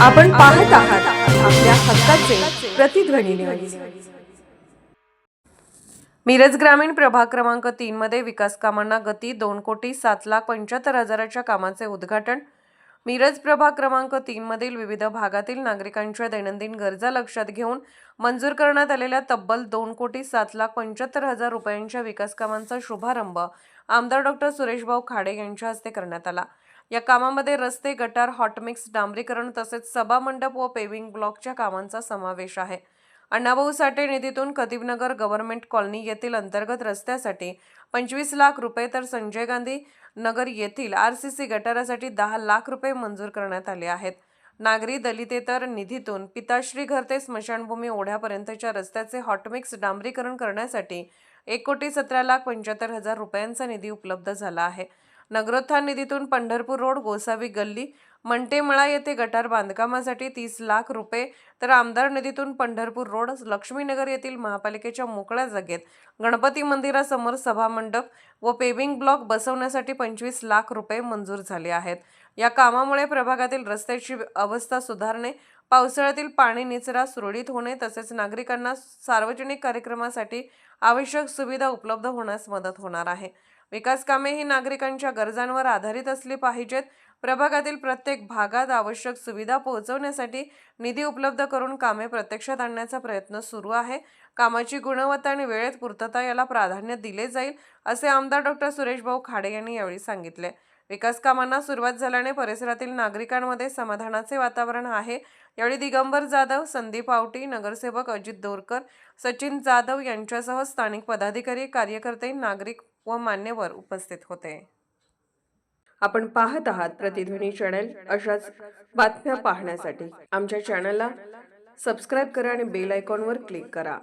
आपण पाहत आहात आपल्या हक्काचे प्रतिध्वनी न्यूज। मिरज ग्रामीण प्रभाग क्रमांक 3 मध्ये विकास कामांना गती 2,07,75,000च्या कामाचे उद्घाटन। मिरज प्रभाग क्रमांक 3 मधील विविध भागातील नागरिकांच्या दैनंदिन गरजा लक्षात घेऊन मंजूर करण्यात आलेल्या तब्बल 2,07,75,000 रुपयांच्या विकास कामांचा शुभारंभ आमदार डॉ. सुरेशभाऊ खाडे यांच्या हस्ते करण्यात आला। या कामामध्ये रस्ते, गटार, हॉटमिक्स, डांबरीकरण तसेच सभा मंडप व पेव्हिंग ब्लॉकच्या कामांचा समावेश आहे। अण्णाभाऊ साठे निधीतून कतिबनगर गव्हर्नमेंट कॉलनी येथील अंतर्गत रस्त्यासाठी 25 लाख रुपये तर संजय गांधी नगर येथील आरसीसी गटारासाठी 10 लाख रुपये मंजूर करण्यात आले आहेत। नागरी दलितेतर निधीतून पिताश्री घर ते स्मशानभूमी ओढ्यापर्यंतच्या रस्त्याचे हॉटमिक्स डांबरीकरण करण्यासाठी 1,17,75,000 रुपयांचा निधी उपलब्ध झाला आहे। नगरोत्थान निधीतून पंढरपूर रोड, गोसावी गल्ली, मंटेमळा येथे गटार बांधकामासाठी 30 लाख रुपये तर आमदार निधीतून पंढरपूर रोड, लक्ष्मीनगर येथील महापालिकेच्या मोकळ्या जागेत गणपती मंदिरासमोर सभा मंडप व पेव्हिंग ब्लॉक बसवण्यासाठी 25 लाख रुपये मंजूर झाले आहेत। या कामामुळे प्रभागातील रस्त्याची अवस्था सुधारणे, पावसाळ्यातील पाणी निचरा सुरळीत होणे तसेच नागरिकांना सार्वजनिक कार्यक्रमासाठी आवश्यक सुविधा उपलब्ध होण्यास मदत होणार आहे। विकास कामे ही नागरिकांच्या गरजांवर आधारित असली पाहिजेत। प्रभागातील प्रत्येक भागात आवश्यक सुविधा पोहोचवण्यासाठी निधी उपलब्ध करून कामे प्रत्यक्षात आणण्याचा प्रयत्न सुरू आहे। कामाची गुणवत्ता आणि वेळेत पूर्तता याला प्राधान्य दिले जाईल असे आमदार डॉ. सुरेशभाऊ खाडे यांनी यावेळी सांगितले। विकास कामांना सुरुवात झाल्याने परिसरातील नागरिकांमध्ये समाधानाचे वातावरण आहे। यावेळी दिगंबर जाधव, संदीप आवटी, नगरसेवक अजित दोरकर, सचिन जाधव यांच्यासह स्थानिक पदाधिकारी, कार्यकर्ते, नागरिक व मान्यवर उपस्थित होते। आपण पाहत आहात प्रतिध्वनी चॅनल। अशाच बातम्या पाहण्यासाठी आमच्या चॅनलला सबस्क्राइब करा आणि बेल आयकॉनवर क्लिक करा।